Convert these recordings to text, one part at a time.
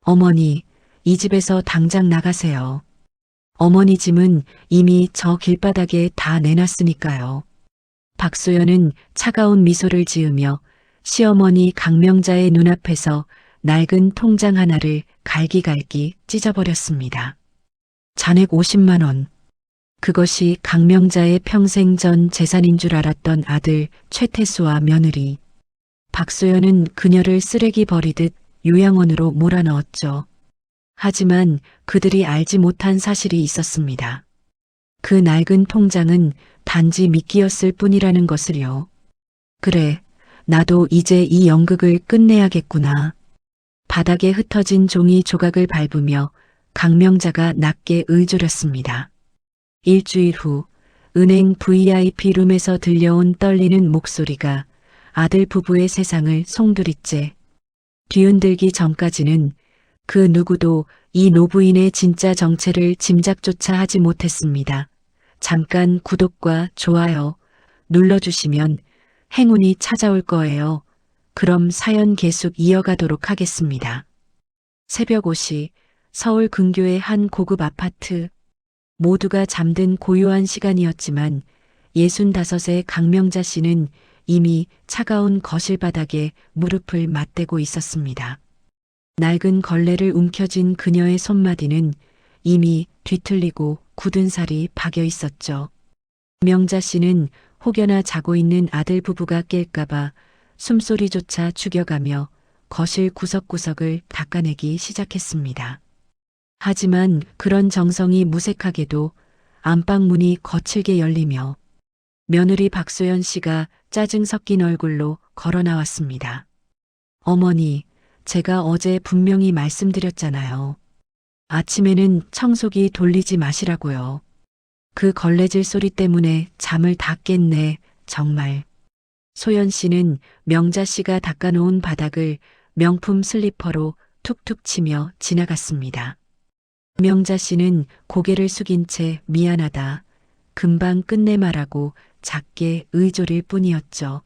어머니, 이 집에서 당장 나가세요. 어머니 짐은 이미 저 길바닥에 다 내놨으니까요. 박소연은 차가운 미소를 지으며 시어머니 강명자의 눈앞에서 낡은 통장 하나를 갈기갈기 찢어버렸습니다. 잔액 50만 원. 그것이 강명자의 평생 전 재산인 줄 알았던 아들 최태수와 며느리. 박소연은 그녀를 쓰레기 버리듯 요양원으로 몰아넣었죠. 하지만 그들이 알지 못한 사실이 있었습니다. 그 낡은 통장은 단지 미끼였을 뿐이라는 것을요. 그래, 나도 이제 이 연극을 끝내야겠구나. 바닥에 흩어진 종이 조각을 밟으며 강명자가 낮게 의조렸습니다. 일주일 후 은행 VIP 룸에서 들려온 떨리는 목소리가 아들 부부의 세상을 송두리째 뒤흔들기 전까지는 그 누구도 이 노부인의 진짜 정체를 짐작조차 하지 못했습니다. 잠깐 구독과 좋아요 눌러주시면 행운이 찾아올 거예요. 그럼 사연 계속 이어가도록 하겠습니다. 새벽 5시 서울 근교의 한 고급 아파트. 모두가 잠든 고요한 시간이었지만 65의 강명자 씨는 이미 차가운 거실 바닥에 무릎을 맞대고 있었습니다. 낡은 걸레를 움켜쥔 그녀의 손마디는 이미 뒤틀리고 굳은 살이 박여 있었죠. 명자 씨는 혹여나 자고 있는 아들 부부가 깰까봐 숨소리조차 죽여가며 거실 구석구석을 닦아내기 시작했습니다. 하지만 그런 정성이 무색하게도 안방 문이 거칠게 열리며 며느리 박소연 씨가 짜증 섞인 얼굴로 걸어 나왔습니다. 어머니, 제가 어제 분명히 말씀드렸잖아요. 아침에는 청소기 돌리지 마시라고요. 그 걸레질 소리 때문에 잠을 다 깼네, 정말. 소연 씨는 명자 씨가 닦아놓은 바닥을 명품 슬리퍼로 툭툭 치며 지나갔습니다. 명자 씨는 고개를 숙인 채 미안하다, 금방 끝내 말하고 작게 의조릴 뿐이었죠.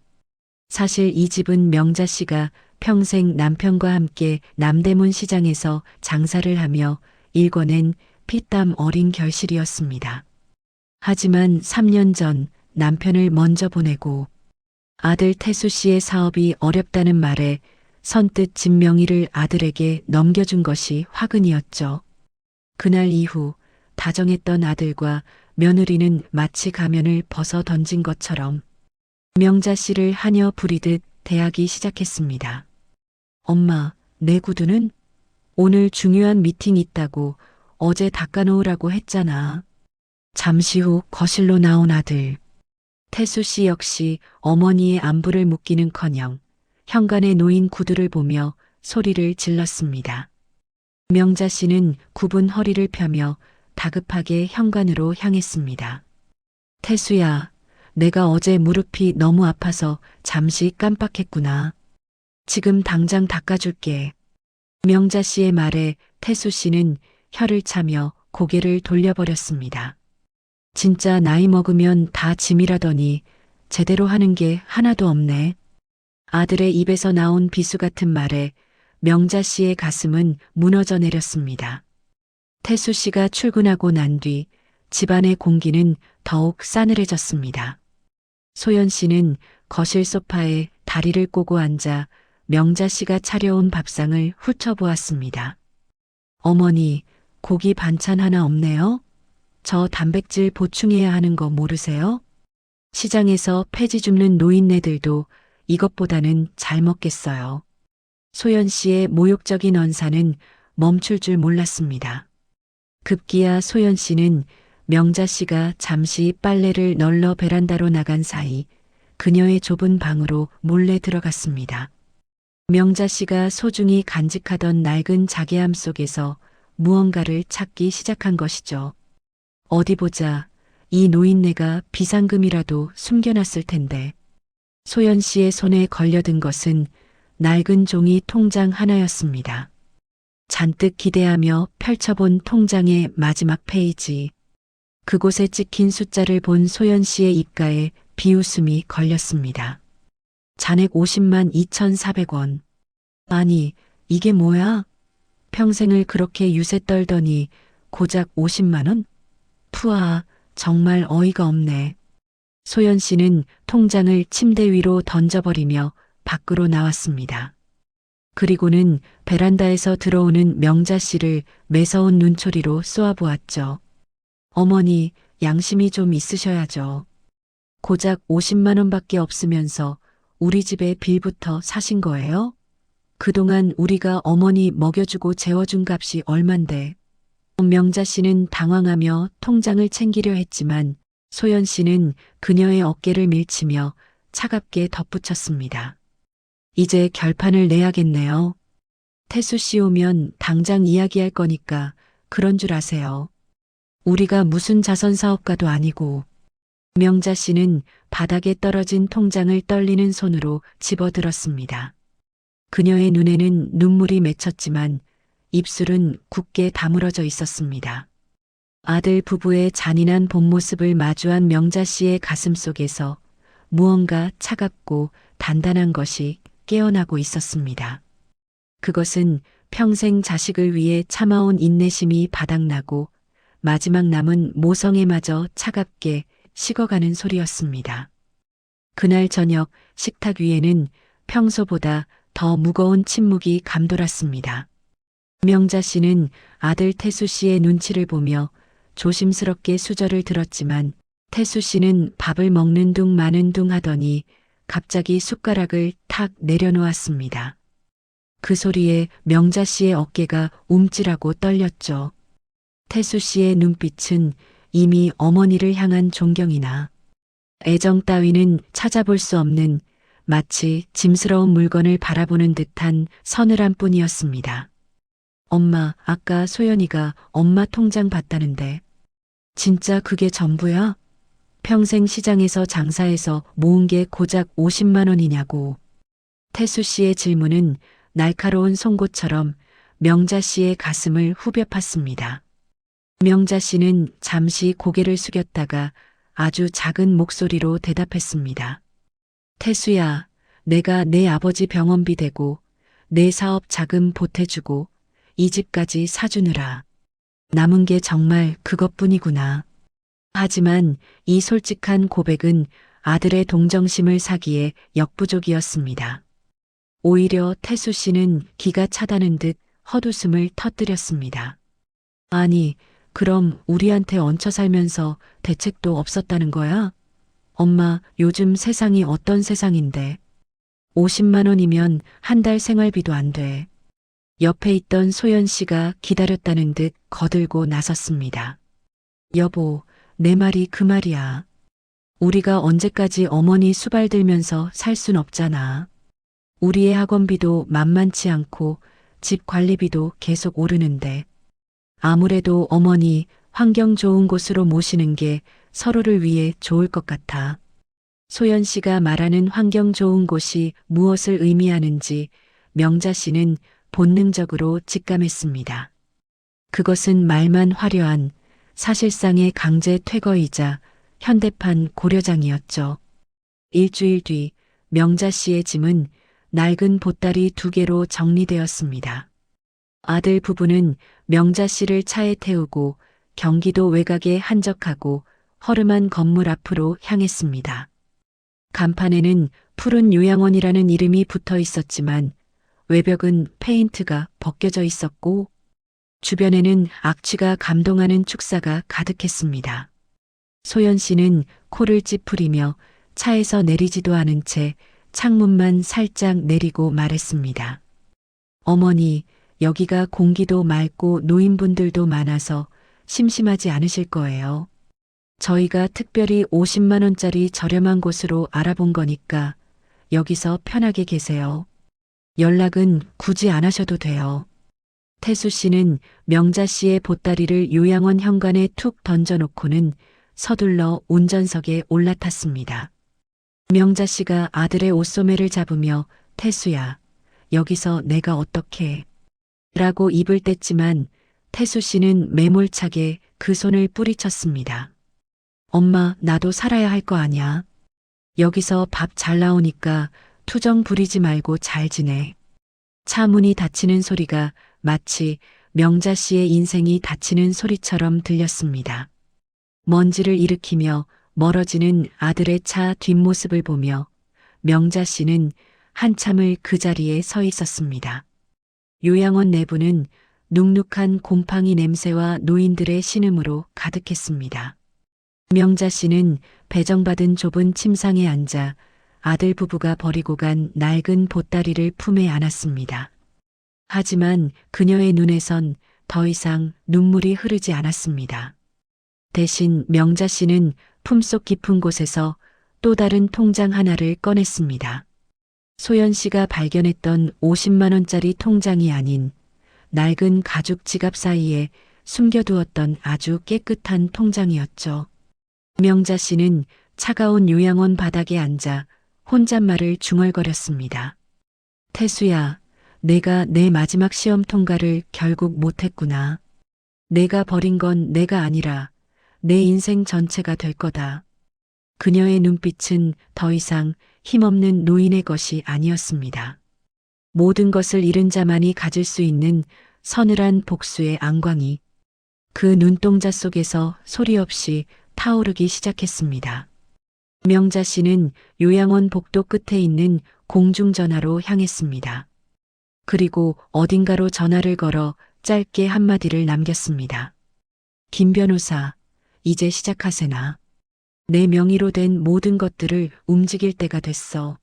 사실 이 집은 명자 씨가 평생 남편과 함께 남대문 시장에서 장사를 하며 일궈낸 피땀 어린 결실이었습니다. 하지만 3년 전 남편을 먼저 보내고 아들 태수 씨의 사업이 어렵다는 말에 선뜻 집 명의를 아들에게 넘겨준 것이 화근이었죠. 그날 이후 다정했던 아들과 며느리는 마치 가면을 벗어 던진 것처럼 명자 씨를 하녀 부리듯 대하기 시작했습니다. 엄마, 내 구두는? 오늘 중요한 미팅 있다고 어제 닦아놓으라고 했잖아. 잠시 후 거실로 나온 아들. 태수 씨 역시 어머니의 안부를 묻기는커녕 현관에 놓인 구두를 보며 소리를 질렀습니다. 명자 씨는 굽은 허리를 펴며 다급하게 현관으로 향했습니다. 태수야, 내가 어제 무릎이 너무 아파서 잠시 깜빡했구나. 지금 당장 닦아줄게. 명자 씨의 말에 태수 씨는 혀를 차며 고개를 돌려버렸습니다. 진짜 나이 먹으면 다 짐이라더니 제대로 하는 게 하나도 없네. 아들의 입에서 나온 비수 같은 말에 명자 씨의 가슴은 무너져 내렸습니다. 태수 씨가 출근하고 난 뒤 집안의 공기는 더욱 싸늘해졌습니다. 소연 씨는 거실 소파에 다리를 꼬고 앉아 명자 씨가 차려온 밥상을 훑어보았습니다. 어머니, 고기 반찬 하나 없네요? 저 단백질 보충해야 하는 거 모르세요? 시장에서 폐지 줍는 노인네들도 이것보다는 잘 먹겠어요. 소연 씨의 모욕적인 언사는 멈출 줄 몰랐습니다. 급기야 소연 씨는 명자 씨가 잠시 빨래를 널러 베란다로 나간 사이 그녀의 좁은 방으로 몰래 들어갔습니다. 명자 씨가 소중히 간직하던 낡은 자개함 속에서 무언가를 찾기 시작한 것이죠. 어디 보자, 이 노인네가 비상금이라도 숨겨놨을 텐데. 소연 씨의 손에 걸려든 것은 낡은 종이 통장 하나였습니다. 잔뜩 기대하며 펼쳐본 통장의 마지막 페이지. 그곳에 찍힌 숫자를 본 소연 씨의 입가에 비웃음이 걸렸습니다. 잔액 50만 2,400원. 아니, 이게 뭐야? 평생을 그렇게 유세 떨더니 고작 50만 원? 푸아, 정말 어이가 없네. 소연 씨는 통장을 침대 위로 던져버리며 밖으로 나왔습니다. 그리고는 베란다에서 들어오는 명자 씨를 매서운 눈초리로 쏘아보았죠. 어머니, 양심이 좀 있으셔야죠. 고작 50만 원밖에 없으면서 우리 집에 빌부터 사신 거예요? 그동안 우리가 어머니 먹여주고 재워준 값이 얼만데. 명자 씨는 당황하며 통장을 챙기려 했지만 소연 씨는 그녀의 어깨를 밀치며 차갑게 덧붙였습니다. 이제 결판을 내야겠네요. 태수 씨 오면 당장 이야기할 거니까 그런 줄 아세요. 우리가 무슨 자선 사업가도 아니고. 명자 씨는 바닥에 떨어진 통장을 떨리는 손으로 집어들었습니다. 그녀의 눈에는 눈물이 맺혔지만 입술은 굳게 다물어져 있었습니다. 아들 부부의 잔인한 본 모습을 마주한 명자 씨의 가슴 속에서 무언가 차갑고 단단한 것이 깨어나고 있었습니다. 그것은 평생 자식을 위해 참아온 인내심이 바닥나고 마지막 남은 모성애마저 차갑게 식어가는 소리였습니다. 그날 저녁 식탁 위에는 평소보다 더 무거운 침묵이 감돌았습니다. 명자 씨는 아들 태수 씨의 눈치를 보며 조심스럽게 수저를 들었지만 태수 씨는 밥을 먹는 둥 마는 둥 하더니 갑자기 숟가락을 탁 내려놓았습니다. 그 소리에 명자 씨의 어깨가 움찔하고 떨렸죠. 태수 씨의 눈빛은 이미 어머니를 향한 존경이나 애정 따위는 찾아볼 수 없는 마치 짐스러운 물건을 바라보는 듯한 서늘함 뿐이었습니다. 엄마, 아까 소연이가 엄마 통장 봤다는데 진짜 그게 전부야? 평생 시장에서 장사해서 모은 게 고작 50만 원이냐고. 태수 씨의 질문은 날카로운 송곳처럼 명자 씨의 가슴을 후벼 팠습니다. 명자 씨는 잠시 고개를 숙였다가 아주 작은 목소리로 대답했습니다. 태수야, 내가 내 아버지 병원비 대고 내 사업 자금 보태주고 이 집까지 사주느라 남은 게 정말 그것뿐이구나. 하지만 이 솔직한 고백은 아들의 동정심을 사기에 역부족이었습니다. 오히려 태수 씨는 기가 차다는 듯 헛웃음을 터뜨렸습니다. 아니, 그럼 우리한테 얹혀 살면서 대책도 없었다는 거야? 엄마, 요즘 세상이 어떤 세상인데 50만 원이면 한 달 생활비도 안 돼. 옆에 있던 소연 씨가 기다렸다는 듯 거들고 나섰습니다. 여보, 내 말이 그 말이야. 우리가 언제까지 어머니 수발 들면서 살 순 없잖아. 우리의 학원비도 만만치 않고 집 관리비도 계속 오르는데 아무래도 어머니 환경 좋은 곳으로 모시는 게 서로를 위해 좋을 것 같아. 소연 씨가 말하는 환경 좋은 곳이 무엇을 의미하는지 명자 씨는 본능적으로 직감했습니다. 그것은 말만 화려한 사실상의 강제 퇴거이자 현대판 고려장이었죠. 일주일 뒤 명자 씨의 짐은 낡은 보따리 2개로 정리되었습니다. 아들 부부는 명자 씨를 차에 태우고 경기도 외곽에 한적하고 허름한 건물 앞으로 향했습니다. 간판에는 푸른 요양원이라는 이름이 붙어 있었지만 외벽은 페인트가 벗겨져 있었고 주변에는 악취가 감동하는 축사가 가득했습니다. 소연 씨는 코를 찌푸리며 차에서 내리지도 않은 채 창문만 살짝 내리고 말했습니다. 어머니, 여기가 공기도 맑고 노인분들도 많아서 심심하지 않으실 거예요. 저희가 특별히 50만 원짜리 저렴한 곳으로 알아본 거니까 여기서 편하게 계세요. 연락은 굳이 안 하셔도 돼요. 태수 씨는 명자 씨의 보따리를 요양원 현관에 툭 던져놓고는 서둘러 운전석에 올라탔습니다. 명자 씨가 아들의 옷소매를 잡으며 태수야, 여기서 내가 어떻게 라고 입을 뗐지만 태수 씨는 매몰차게 그 손을 뿌리쳤습니다. 엄마, 나도 살아야 할 거 아냐. 여기서 밥 잘 나오니까 투정 부리지 말고 잘 지내. 차 문이 닫히는 소리가 마치 명자 씨의 인생이 닫히는 소리처럼 들렸습니다. 먼지를 일으키며 멀어지는 아들의 차 뒷모습을 보며 명자 씨는 한참을 그 자리에 서 있었습니다. 요양원 내부는 눅눅한 곰팡이 냄새와 노인들의 신음으로 가득했습니다. 명자 씨는 배정받은 좁은 침상에 앉아 아들 부부가 버리고 간 낡은 보따리를 품에 안았습니다. 하지만 그녀의 눈에선 더 이상 눈물이 흐르지 않았습니다. 대신 명자 씨는 품속 깊은 곳에서 또 다른 통장 하나를 꺼냈습니다. 소연 씨가 발견했던 50만 원짜리 통장이 아닌 낡은 가죽 지갑 사이에 숨겨두었던 아주 깨끗한 통장이었죠. 명자 씨는 차가운 요양원 바닥에 앉아 혼잣말을 중얼거렸습니다. 태수야, 내가 내 마지막 시험 통과를 결국 못했구나. 내가 버린 건 내가 아니라 내 인생 전체가 될 거다. 그녀의 눈빛은 더 이상 힘없는 노인의 것이 아니었습니다. 모든 것을 잃은 자만이 가질 수 있는 서늘한 복수의 앙광이 그 눈동자 속에서 소리 없이 타오르기 시작했습니다. 명자 씨는 요양원 복도 끝에 있는 공중전화로 향했습니다. 그리고 어딘가로 전화를 걸어 짧게 한마디를 남겼습니다. 김 변호사, 이제 시작하세나. 내 명의로 된 모든 것들을 움직일 때가 됐어.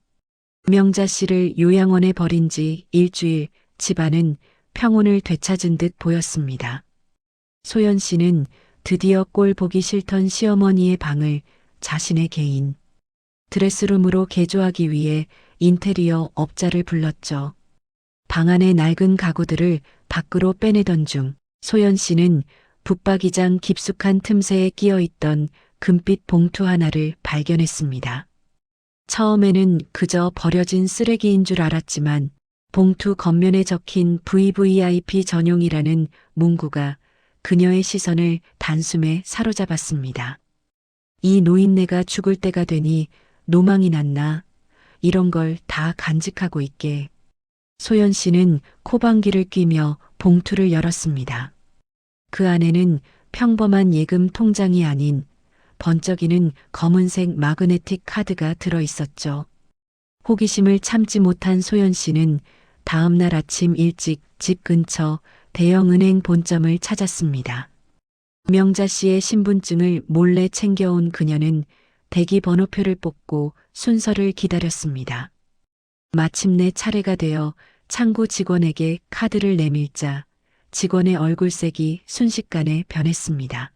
명자 씨를 요양원에 버린 지 일주일, 집안은 평온을 되찾은 듯 보였습니다. 소연 씨는 드디어 꼴 보기 싫던 시어머니의 방을 자신의 개인 드레스룸으로 개조하기 위해 인테리어 업자를 불렀죠. 방 안의 낡은 가구들을 밖으로 빼내던 중 소연 씨는 붙박이장 깊숙한 틈새에 끼어 있던 금빛 봉투 하나를 발견했습니다. 처음에는 그저 버려진 쓰레기인 줄 알았지만 봉투 겉면에 적힌 VVIP 전용이라는 문구가 그녀의 시선을 단숨에 사로잡았습니다. 이 노인네가 죽을 때가 되니 노망이 났나, 이런 걸 다 간직하고 있게. 소연 씨는 코방귀를 뀌며 봉투를 열었습니다. 그 안에는 평범한 예금 통장이 아닌 번쩍이는 검은색 마그네틱 카드가 들어 있었죠. 호기심을 참지 못한 소연 씨는 다음 날 아침 일찍 집 근처 대형은행 본점을 찾았습니다. 명자 씨의 신분증을 몰래 챙겨온 그녀는 대기 번호표를 뽑고 순서를 기다렸습니다. 마침내 차례가 되어 창구 직원에게 카드를 내밀자 직원의 얼굴색이 순식간에 변했습니다.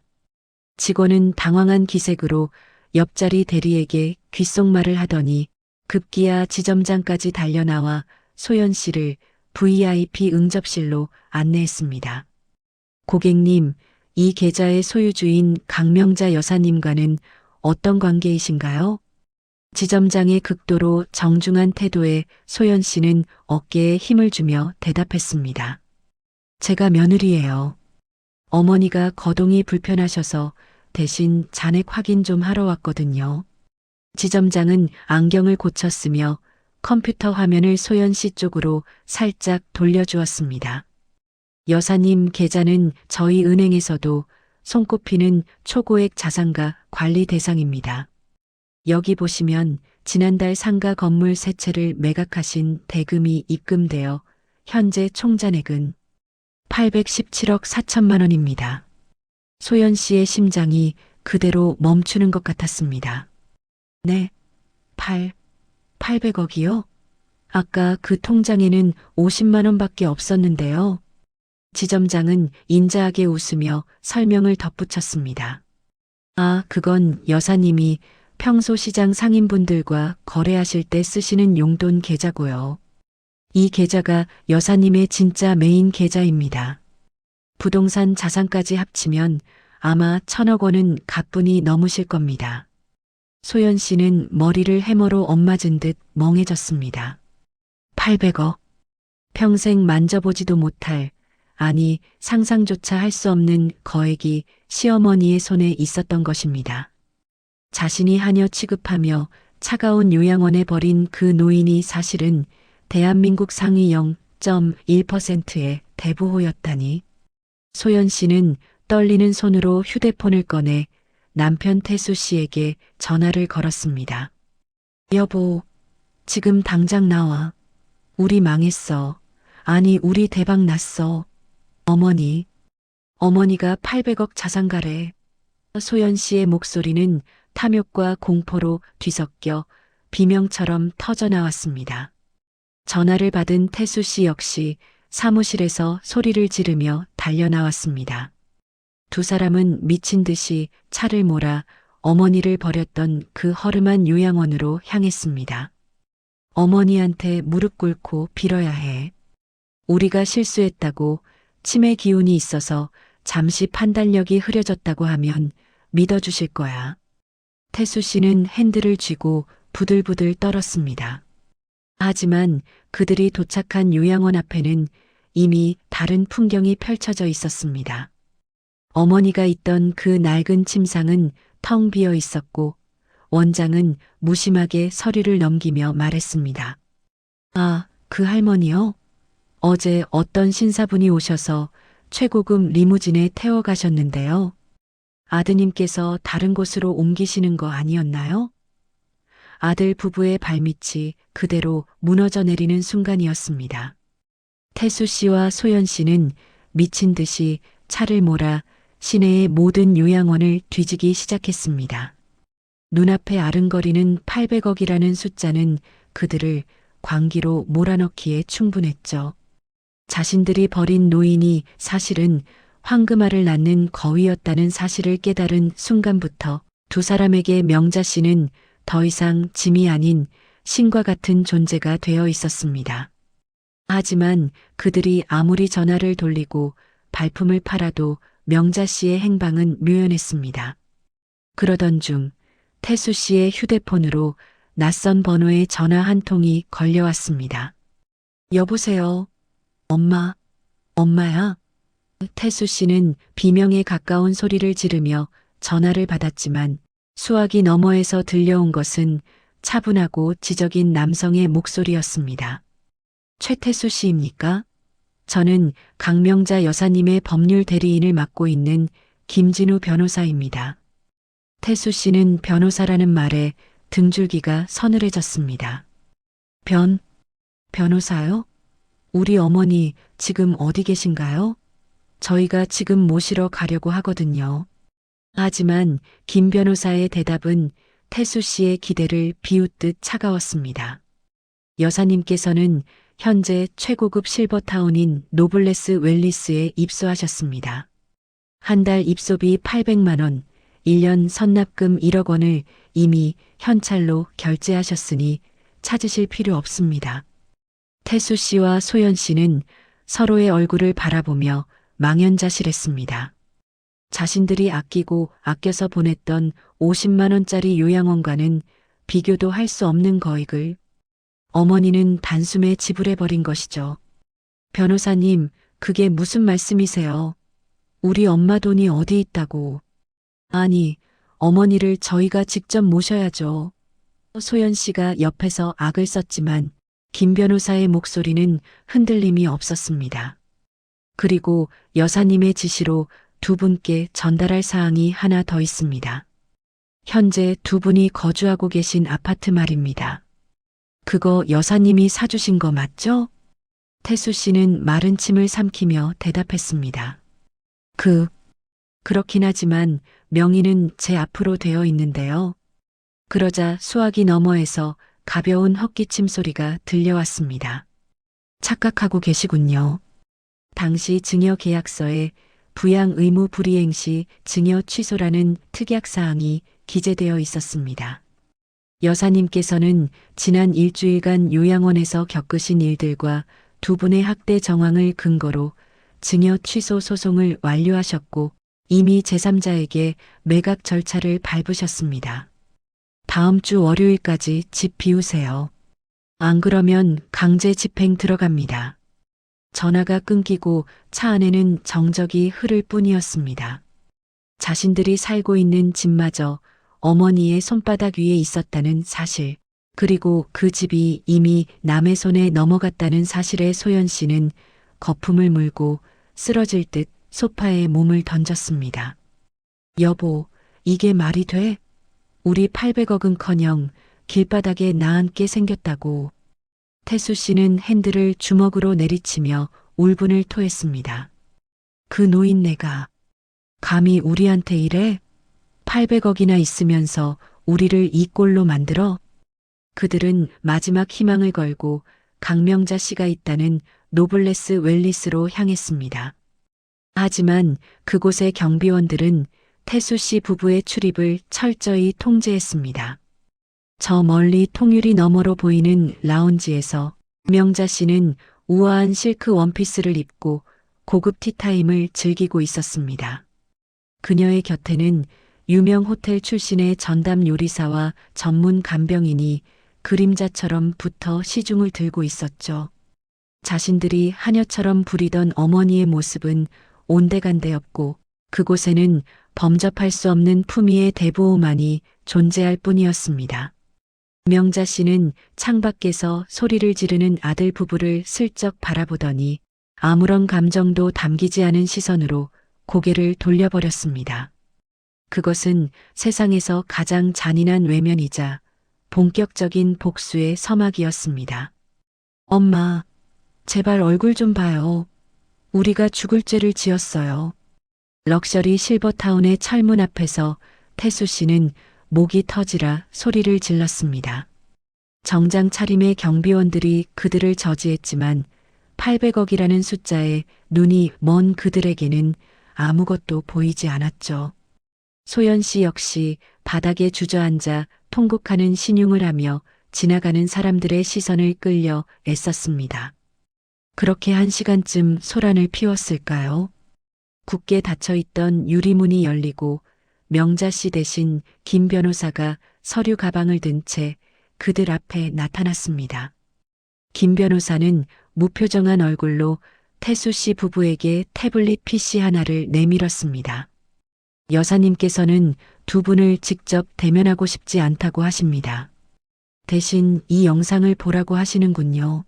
직원은 당황한 기색으로 옆자리 대리에게 귓속말을 하더니 급기야 지점장까지 달려나와 소연 씨를 VIP 응접실로 안내했습니다. 고객님, 이 계좌의 소유주인 강명자 여사님과는 어떤 관계이신가요? 지점장의 극도로 정중한 태도에 소연 씨는 어깨에 힘을 주며 대답했습니다. 제가 며느리예요. 어머니가 거동이 불편하셔서 대신 잔액 확인 좀 하러 왔거든요. 지점장은 안경을 고쳤으며 컴퓨터 화면을 소연 씨 쪽으로 살짝 돌려주었습니다. 여사님 계좌는 저희 은행에서도 손꼽히는 초고액 자산가 관리 대상입니다. 여기 보시면 지난달 상가 건물 3채를 매각하신 대금이 입금되어 현재 총잔액은 817억 4천만 원입니다. 소연 씨의 심장이 그대로 멈추는 것 같았습니다. 네, 800억이요? 아까 그 통장에는 50만 원밖에 없었는데요. 지점장은 인자하게 웃으며 설명을 덧붙였습니다. 아, 그건 여사님이 평소 시장 상인분들과 거래하실 때 쓰시는 용돈 계좌고요. 이 계좌가 여사님의 진짜 메인 계좌입니다. 부동산 자산까지 합치면 아마 1,000억 원은 가뿐히 넘으실 겁니다. 소연 씨는 머리를 해머로 엇맞은 듯 멍해졌습니다. 800억. 평생 만져보지도 못할, 아니 상상조차 할 수 없는 거액이 시어머니의 손에 있었던 것입니다. 자신이 하녀 취급하며 차가운 요양원에 버린 그 노인이 사실은 대한민국 상위 0.1%의 대부호였다니. 소연 씨는 떨리는 손으로 휴대폰을 꺼내 남편 태수 씨에게 전화를 걸었습니다. 여보, 지금 당장 나와. 우리 망했어. 아니, 우리 대박 났어. 어머니가 800억 자산가래. 소연 씨의 목소리는 탐욕과 공포로 뒤섞여 비명처럼 터져 나왔습니다. 전화를 받은 태수 씨 역시 사무실에서 소리를 지르며 달려 나왔습니다. 두 사람은 미친 듯이 차를 몰아 어머니를 버렸던 그 허름한 요양원으로 향했습니다. 어머니한테 무릎 꿇고 빌어야 해. 우리가 실수했다고, 치매 기운이 있어서 잠시 판단력이 흐려졌다고 하면 믿어주실 거야. 태수 씨는 핸들을 쥐고 부들부들 떨었습니다. 하지만 그들이 도착한 요양원 앞에는 이미 다른 풍경이 펼쳐져 있었습니다. 어머니가 있던 그 낡은 침상은 텅 비어 있었고 원장은 무심하게 서류를 넘기며 말했습니다. 아, 그 할머니요? 어제 어떤 신사분이 오셔서 최고급 리무진에 태워 가셨는데요. 아드님께서 다른 곳으로 옮기시는 거 아니었나요? 아들 부부의 발밑이 그대로 무너져 내리는 순간이었습니다. 태수 씨와 소연 씨는 미친 듯이 차를 몰아 시내의 모든 요양원을 뒤지기 시작했습니다. 눈앞에 아른거리는 800억이라는 숫자는 그들을 광기로 몰아넣기에 충분했죠. 자신들이 버린 노인이 사실은 황금알을 낳는 거위였다는 사실을 깨달은 순간부터 두 사람에게 명자 씨는 더 이상 짐이 아닌 신과 같은 존재가 되어 있었습니다. 하지만 그들이 아무리 전화를 돌리고 발품을 팔아도 명자 씨의 행방은 묘연했습니다. 그러던 중 태수 씨의 휴대폰으로 낯선 번호의 전화 한 통이 걸려왔습니다. 여보세요. 엄마야? 태수 씨는 비명에 가까운 소리를 지르며 전화를 받았지만 수화기 너머에서 들려온 것은 차분하고 지적인 남성의 목소리였습니다. 최태수 씨입니까? 저는 강명자 여사님의 법률 대리인을 맡고 있는 김진우 변호사입니다. 태수 씨는 변호사라는 말에 등줄기가 서늘해졌습니다. 변호사요? 우리 어머니 지금 어디 계신가요? 저희가 지금 모시러 가려고 하거든요. 하지만 김 변호사의 대답은 태수 씨의 기대를 비웃듯 차가웠습니다. 여사님께서는 현재 최고급 실버타운인 노블레스 웰리스에 입소하셨습니다. 한 달 입소비 800만 원, 1년 선납금 1억 원을 이미 현찰로 결제하셨으니 찾으실 필요 없습니다. 태수 씨와 소연 씨는 서로의 얼굴을 바라보며 망연자실했습니다. 자신들이 아끼고 아껴서 보냈던 50만 원짜리 요양원과는 비교도 할 수 없는 거액을 어머니는 단숨에 지불해버린 것이죠. 변호사님, 그게 무슨 말씀이세요? 우리 엄마 돈이 어디 있다고. 아니, 어머니를 저희가 직접 모셔야죠. 소연 씨가 옆에서 악을 썼지만 김 변호사의 목소리는 흔들림이 없었습니다. 그리고 여사님의 지시로 두 분께 전달할 사항이 하나 더 있습니다. 현재 두 분이 거주하고 계신 아파트 말입니다. 그거 여사님이 사주신 거 맞죠? 태수 씨는 마른 침을 삼키며 대답했습니다. 그렇긴 하지만 명의는 제 앞으로 되어 있는데요. 그러자 수화기 너머에서 가벼운 헛기침 소리가 들려왔습니다. 착각하고 계시군요. 당시 증여 계약서에 부양 의무 불이행 시 증여 취소라는 특약사항이 기재되어 있었습니다. 여사님께서는 지난 일주일간 요양원에서 겪으신 일들과 두 분의 학대 정황을 근거로 증여 취소 소송을 완료하셨고 이미 제3자에게 매각 절차를 밟으셨습니다. 다음 주 월요일까지 집 비우세요. 안 그러면 강제 집행 들어갑니다. 전화가 끊기고 차 안에는 정적이 흐를 뿐이었습니다. 자신들이 살고 있는 집마저 어머니의 손바닥 위에 있었다는 사실, 그리고 그 집이 이미 남의 손에 넘어갔다는 사실에 소연 씨는 거품을 물고 쓰러질 듯 소파에 몸을 던졌습니다. 여보, 이게 말이 돼? 우리 800억은커녕 길바닥에 나앉게 생겼다고. 태수 씨는 핸들을 주먹으로 내리치며 울분을 토했습니다. 그 노인네가 감히 우리한테 이래? 800억이나 있으면서 우리를 이 꼴로 만들어? 그들은 마지막 희망을 걸고 강명자 씨가 있다는 노블레스 웰리스로 향했습니다. 하지만 그곳의 경비원들은 태수 씨 부부의 출입을 철저히 통제했습니다. 저 멀리 통유리 너머로 보이는 라운지에서 명자 씨는 우아한 실크 원피스를 입고 고급 티타임을 즐기고 있었습니다. 그녀의 곁에는 유명 호텔 출신의 전담 요리사와 전문 간병인이 그림자처럼 붙어 시중을 들고 있었죠. 자신들이 하녀처럼 부리던 어머니의 모습은 온데간데없고 그곳에는 범접할 수 없는 품위의 대보호만이 존재할 뿐이었습니다. 명자 씨는 창밖에서 소리를 지르는 아들 부부를 슬쩍 바라보더니 아무런 감정도 담기지 않은 시선으로 고개를 돌려버렸습니다. 그것은 세상에서 가장 잔인한 외면이자 본격적인 복수의 서막이었습니다. 엄마, 제발 얼굴 좀 봐요. 우리가 죽을 죄를 지었어요. 럭셔리 실버타운의 철문 앞에서 태수 씨는 목이 터지라 소리를 질렀습니다. 정장 차림의 경비원들이 그들을 저지했지만 800억이라는 숫자에 눈이 먼 그들에게는 아무것도 보이지 않았죠. 소연 씨 역시 바닥에 주저앉아 통곡하는 신용을 하며 지나가는 사람들의 시선을 끌려 애썼습니다. 그렇게 1시간쯤 소란을 피웠을까요? 굳게 닫혀있던 유리문이 열리고 명자 씨 대신 김 변호사가 서류 가방을 든 채 그들 앞에 나타났습니다. 김 변호사는 무표정한 얼굴로 태수 씨 부부에게 태블릿 PC 하나를 내밀었습니다. 여사님께서는 두 분을 직접 대면하고 싶지 않다고 하십니다. 대신 이 영상을 보라고 하시는군요.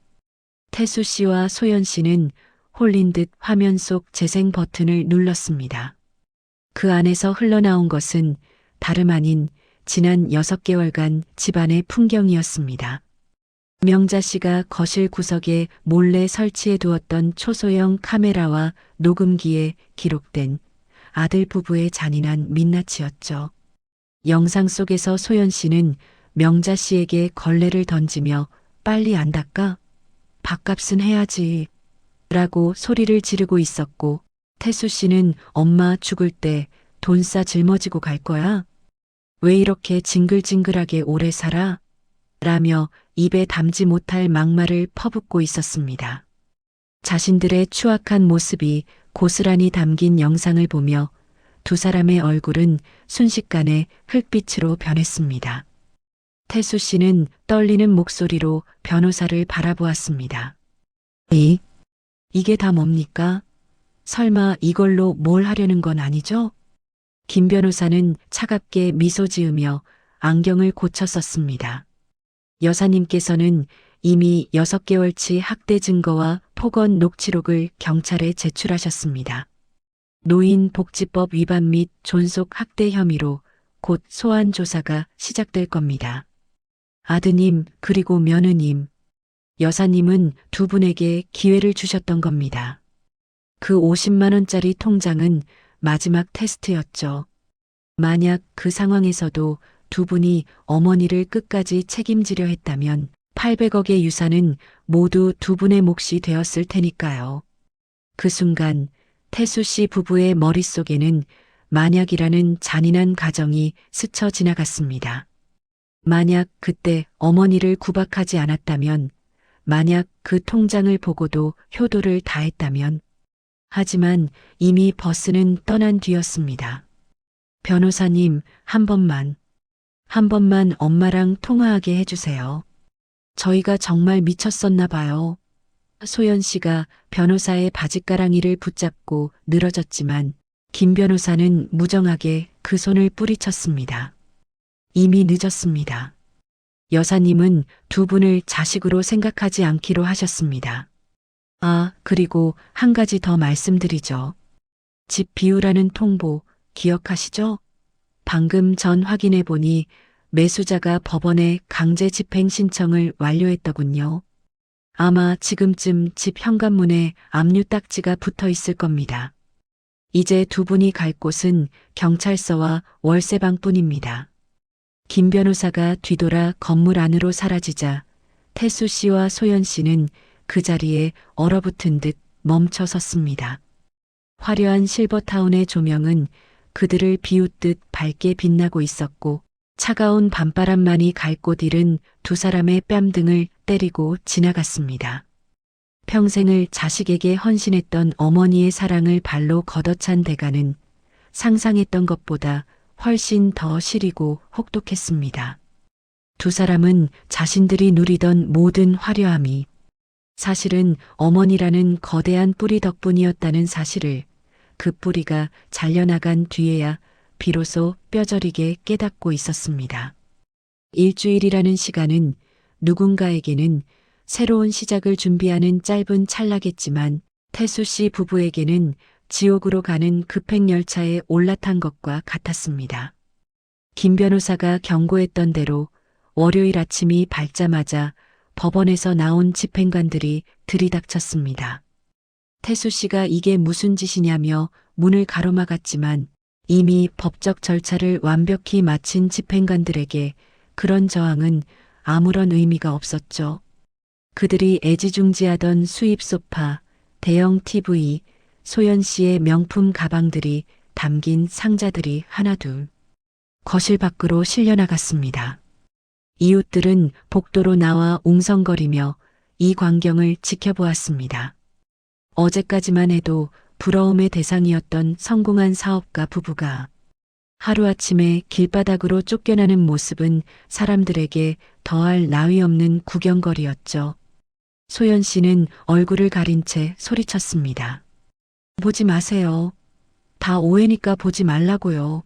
태수 씨와 소연 씨는 홀린 듯 화면 속 재생 버튼을 눌렀습니다. 그 안에서 흘러나온 것은 다름 아닌 지난 6개월간 집안의 풍경이었습니다. 명자 씨가 거실 구석에 몰래 설치해 두었던 초소형 카메라와 녹음기에 기록된 아들 부부의 잔인한 민낯이었죠. 영상 속에서 소연 씨는 명자 씨에게 걸레를 던지며 빨리 안 닦아? 밥값은 해야지. 라고 소리를 지르고 있었고 태수 씨는 엄마 죽을 때 돈 싸 짊어지고 갈 거야? 왜 이렇게 징글징글하게 오래 살아? 라며 입에 담지 못할 막말을 퍼붓고 있었습니다. 자신들의 추악한 모습이 고스란히 담긴 영상을 보며 두 사람의 얼굴은 순식간에 흙빛으로 변했습니다. 태수 씨는 떨리는 목소리로 변호사를 바라보았습니다. 이게 다 뭡니까? 설마 이걸로 뭘 하려는 건 아니죠? 김 변호사는 차갑게 미소 지으며 안경을 고쳐 썼습니다. 여사님께서는 이미 6개월치 학대 증거와 폭언 녹취록을 경찰에 제출하셨습니다. 노인복지법 위반 및 존속 학대 혐의로 곧 소환 조사가 시작될 겁니다. 아드님 그리고 며느님, 여사님은 두 분에게 기회를 주셨던 겁니다. 그 50만 원짜리 통장은 마지막 테스트였죠. 만약 그 상황에서도 두 분이 어머니를 끝까지 책임지려 했다면 800억의 유산은 모두 두 분의 몫이 되었을 테니까요. 그 순간 태수 씨 부부의 머릿속에는 만약이라는 잔인한 가정이 스쳐 지나갔습니다. 만약 그때 어머니를 구박하지 않았다면, 만약 그 통장을 보고도 효도를 다했다면, 하지만 이미 버스는 떠난 뒤였습니다. 변호사님, 한 번만 엄마랑 통화하게 해주세요. 저희가 정말 미쳤었나 봐요. 소연 씨가 변호사의 바짓가랑이를 붙잡고 늘어졌지만 김 변호사는 무정하게 그 손을 뿌리쳤습니다. 이미 늦었습니다. 여사님은 두 분을 자식으로 생각하지 않기로 하셨습니다. 아, 그리고 한 가지 더 말씀드리죠. 집 비우라는 통보 기억하시죠? 방금 전 확인해 보니 매수자가 법원에 강제 집행 신청을 완료했더군요. 아마 지금쯤 집 현관문에 압류 딱지가 붙어 있을 겁니다. 이제 두 분이 갈 곳은 경찰서와 월세방뿐입니다. 김 변호사가 뒤돌아 건물 안으로 사라지자 태수 씨와 소연 씨는 그 자리에 얼어붙은 듯 멈춰 섰습니다. 화려한 실버타운의 조명은 그들을 비웃듯 밝게 빛나고 있었고 차가운 밤바람만이 갈 곳 잃은 두 사람의 뺨등을 때리고 지나갔습니다. 평생을 자식에게 헌신했던 어머니의 사랑을 발로 걷어찬 대가는 상상했던 것보다 훨씬 더 시리고 혹독했습니다. 두 사람은 자신들이 누리던 모든 화려함이 사실은 어머니라는 거대한 뿌리 덕분이었다는 사실을 그 뿌리가 잘려나간 뒤에야 비로소 뼈저리게 깨닫고 있었습니다. 일주일이라는 시간은 누군가에게는 새로운 시작을 준비하는 짧은 찰나겠지만 태수 씨 부부에게는 지옥으로 가는 급행열차에 올라탄 것과 같았습니다. 김 변호사가 경고했던 대로 월요일 아침이 밝자마자 법원에서 나온 집행관들이 들이닥쳤습니다. 태수 씨가 이게 무슨 짓이냐며 문을 가로막았지만 이미 법적 절차를 완벽히 마친 집행관들에게 그런 저항은 아무런 의미가 없었죠. 그들이 애지중지하던 수입 소파, 대형 TV, 소연 씨의 명품 가방들이 담긴 상자들이 하나둘 거실 밖으로 실려나갔습니다. 이웃들은 복도로 나와 웅성거리며 이 광경을 지켜보았습니다. 어제까지만 해도 부러움의 대상이었던 성공한 사업가 부부가 하루아침에 길바닥으로 쫓겨나는 모습은 사람들에게 더할 나위 없는 구경거리였죠. 소연 씨는 얼굴을 가린 채 소리쳤습니다. 보지 마세요. 다 오해니까 보지 말라고요.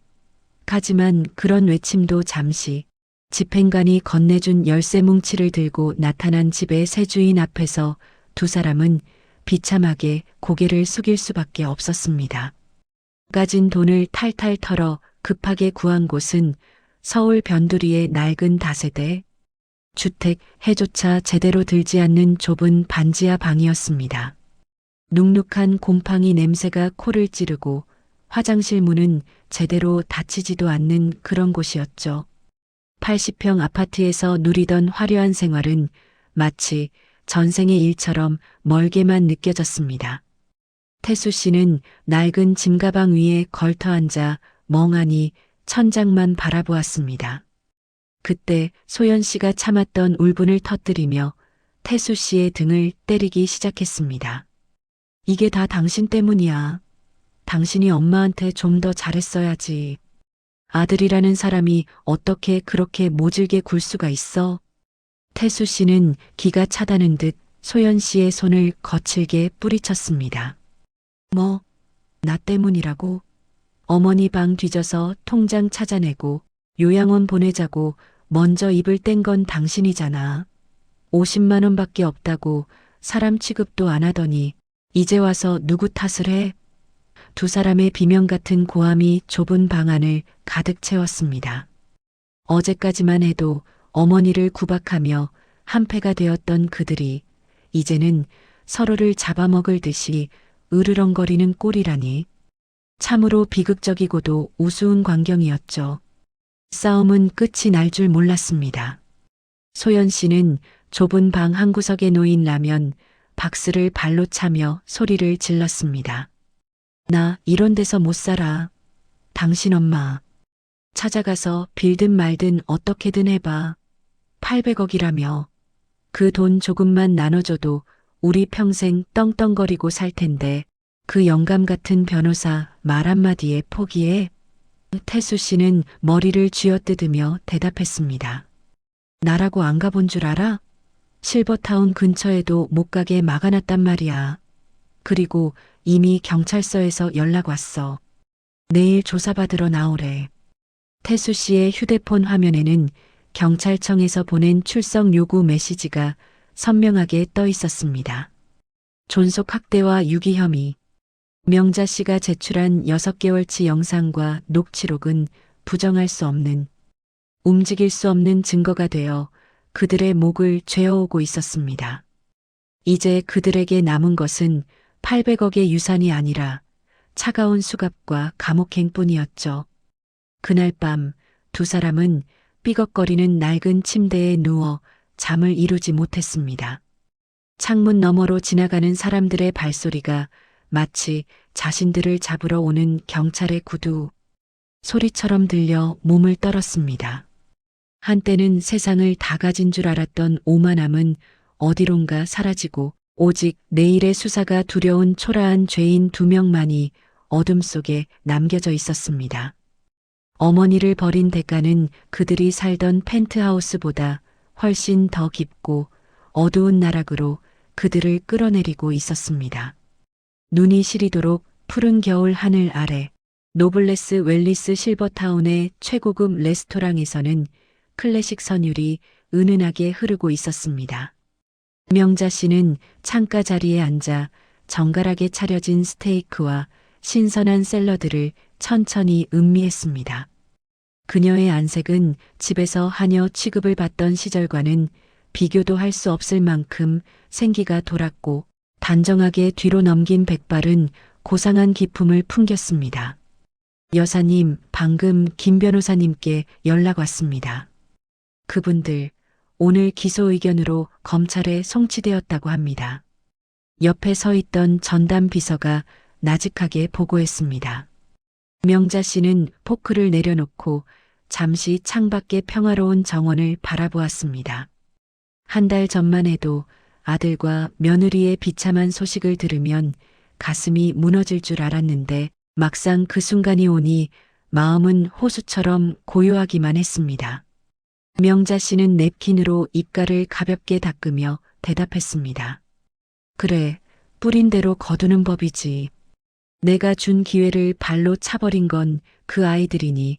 하지만 그런 외침도 잠시 집행관이 건네준 열쇠 뭉치를 들고 나타난 집의 새 주인 앞에서 두 사람은 비참하게 고개를 숙일 수밖에 없었습니다. 가진 돈을 탈탈 털어 급하게 구한 곳은 서울 변두리의 낡은 다세대 주택 해조차 제대로 들지 않는 좁은 반지하 방이었습니다. 눅눅한 곰팡이 냄새가 코를 찌르고 화장실 문은 제대로 닫히지도 않는 그런 곳이었죠. 80평 아파트에서 누리던 화려한 생활은 마치 전생의 일처럼 멀게만 느껴졌습니다. 태수 씨는 낡은 짐가방 위에 걸터 앉아 멍하니 천장만 바라보았습니다. 그때 소연 씨가 참았던 울분을 터뜨리며 태수 씨의 등을 때리기 시작했습니다. 이게 다 당신 때문이야. 당신이 엄마한테 좀 더 잘했어야지. 아들이라는 사람이 어떻게 그렇게 모질게 굴 수가 있어? 태수 씨는 기가 차다는 듯 소연 씨의 손을 거칠게 뿌리쳤습니다. 뭐, 나 때문이라고? 어머니 방 뒤져서 통장 찾아내고 요양원 보내자고 먼저 입을 뗀 건 당신이잖아. 50만 원밖에 없다고 사람 취급도 안 하더니 이제 와서 누구 탓을 해? 두 사람의 비명 같은 고함이 좁은 방 안을 가득 채웠습니다. 어제까지만 해도 어머니를 구박하며 한패가 되었던 그들이 이제는 서로를 잡아먹을 듯이 으르렁거리는 꼴이라니. 참으로 비극적이고도 우스운 광경이었죠. 싸움은 끝이 날 줄 몰랐습니다. 소연 씨는 좁은 방 한구석에 놓인 라면 박스를 발로 차며 소리를 질렀습니다. 나 이런 데서 못 살아. 당신 엄마 찾아가서 빌든 말든 어떻게든 해봐. 800억이라며. 그 돈 조금만 나눠줘도 우리 평생 떵떵거리고 살 텐데 그 영감 같은 변호사 말 한마디에 포기해? 태수 씨는 머리를 쥐어뜯으며 대답했습니다. 나라고 안 가본 줄 알아? 실버타운 근처에도 못 가게 막아놨단 말이야. 그리고 이미 경찰서에서 연락 왔어. 내일 조사받으러 나오래. 태수 씨의 휴대폰 화면에는 경찰청에서 보낸 출석 요구 메시지가 선명하게 떠 있었습니다. 존속 학대와 유기 혐의. 명자 씨가 제출한 6개월치 영상과 녹취록은 부정할 수 없는, 움직일 수 없는 증거가 되어 그들의 목을 죄어오고 있었습니다. 이제 그들에게 남은 것은 800억의 유산이 아니라 차가운 수갑과 감옥행뿐이었죠. 그날 밤 두 사람은 삐걱거리는 낡은 침대에 누워 잠을 이루지 못했습니다. 창문 너머로 지나가는 사람들의 발소리가 마치 자신들을 잡으러 오는 경찰의 구두 소리처럼 들려 몸을 떨었습니다. 한때는 세상을 다 가진 줄 알았던 오만함은 어디론가 사라지고 오직 내일의 수사가 두려운 초라한 죄인 2명만이 어둠 속에 남겨져 있었습니다. 어머니를 버린 대가는 그들이 살던 펜트하우스보다 훨씬 더 깊고 어두운 나락으로 그들을 끌어내리고 있었습니다. 눈이 시리도록 푸른 겨울 하늘 아래 노블레스 웰리스 실버타운의 최고급 레스토랑에서는 클래식 선율이 은은하게 흐르고 있었습니다. 명자 씨는 창가 자리에 앉아 정갈하게 차려진 스테이크와 신선한 샐러드를 천천히 음미했습니다. 그녀의 안색은 집에서 하녀 취급을 받던 시절과는 비교도 할 수 없을 만큼 생기가 돌았고 단정하게 뒤로 넘긴 백발은 고상한 기품을 풍겼습니다. 여사님, 방금 김 변호사님께 연락 왔습니다. 그분들 오늘 기소 의견으로 검찰에 송치되었다고 합니다. 옆에 서 있던 전담 비서가 나직하게 보고했습니다. 명자 씨는 포크를 내려놓고 잠시 창밖의 평화로운 정원을 바라보았습니다. 한 달 전만 해도 아들과 며느리의 비참한 소식을 들으면 가슴이 무너질 줄 알았는데 막상 그 순간이 오니 마음은 호수처럼 고요하기만 했습니다. 명자 씨는 냅킨으로 입가를 가볍게 닦으며 대답했습니다. 그래, 뿌린 대로 거두는 법이지. 내가 준 기회를 발로 차버린 건 그 아이들이니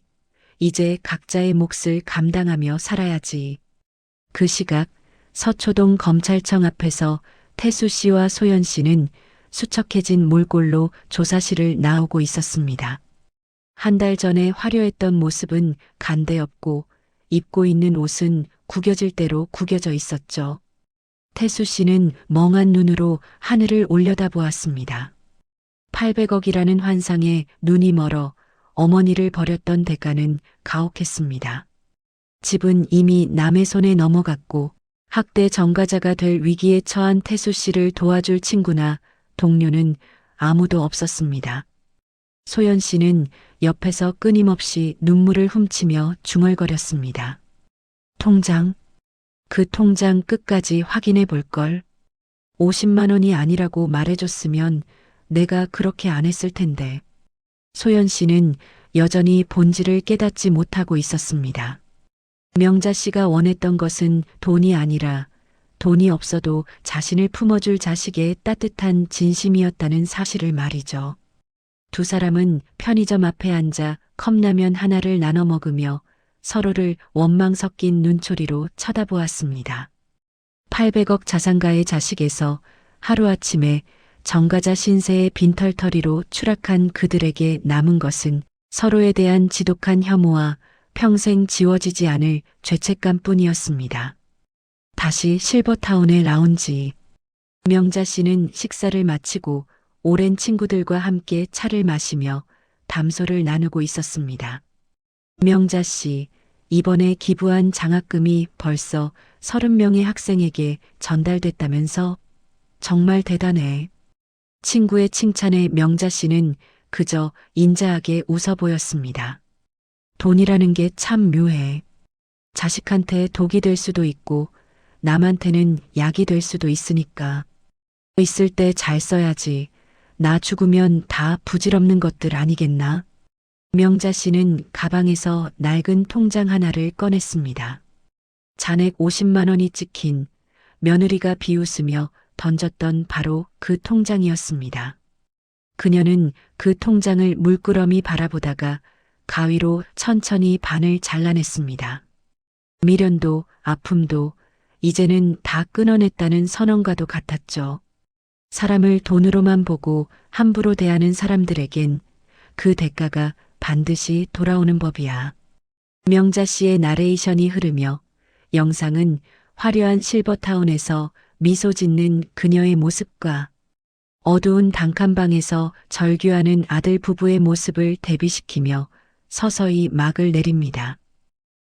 이제 각자의 몫을 감당하며 살아야지. 그 시각 서초동 검찰청 앞에서 태수 씨와 소연 씨는 수척해진 몰골로 조사실을 나오고 있었습니다. 한 달 전에 화려했던 모습은 간데없고 입고 있는 옷은 구겨질 대로 구겨져 있었죠. 태수 씨는 멍한 눈으로 하늘을 올려다보았습니다. 800억이라는 환상에 눈이 멀어 어머니를 버렸던 대가는 가혹했습니다. 집은 이미 남의 손에 넘어갔고 학대 전가자가 될 위기에 처한 태수 씨를 도와줄 친구나 동료는 아무도 없었습니다. 소연 씨는 옆에서 끊임없이 눈물을 훔치며 중얼거렸습니다. 통장, 그 통장 끝까지 확인해 볼 걸. 50만 원이 아니라고 말해줬으면 내가 그렇게 안 했을 텐데. 소연 씨는 여전히 본질을 깨닫지 못하고 있었습니다. 명자 씨가 원했던 것은 돈이 아니라 돈이 없어도 자신을 품어줄 자식의 따뜻한 진심이었다는 사실을 말이죠. 두 사람은 편의점 앞에 앉아 컵라면 하나를 나눠 먹으며 서로를 원망 섞인 눈초리로 쳐다보았습니다. 800억 자산가의 자식에서 하루아침에 정가자 신세의 빈털터리로 추락한 그들에게 남은 것은 서로에 대한 지독한 혐오와 평생 지워지지 않을 죄책감뿐이었습니다. 다시 실버타운의 라운지. 명자 씨는 식사를 마치고 오랜 친구들과 함께 차를 마시며 담소를 나누고 있었습니다. 명자 씨, 이번에 기부한 장학금이 벌써 30명의 학생에게 전달됐다면서? 정말 대단해. 친구의 칭찬에 명자 씨는 그저 인자하게 웃어 보였습니다. 돈이라는 게 참 묘해. 자식한테 독이 될 수도 있고 남한테는 약이 될 수도 있으니까. 있을 때 잘 써야지. 나 죽으면 다 부질없는 것들 아니겠나? 명자 씨는 가방에서 낡은 통장 하나를 꺼냈습니다. 잔액 50만 원이 찍힌, 며느리가 비웃으며 던졌던 바로 그 통장이었습니다. 그녀는 그 통장을 물끄러미 바라보다가 가위로 천천히 반을 잘라냈습니다. 미련도 아픔도 이제는 다 끊어냈다는 선언과도 같았죠. 사람을 돈으로만 보고 함부로 대하는 사람들에겐 그 대가가 반드시 돌아오는 법이야. 명자 씨의 나레이션이 흐르며 영상은 화려한 실버타운에서 미소 짓는 그녀의 모습과 어두운 단칸방에서 절규하는 아들 부부의 모습을 대비시키며 서서히 막을 내립니다.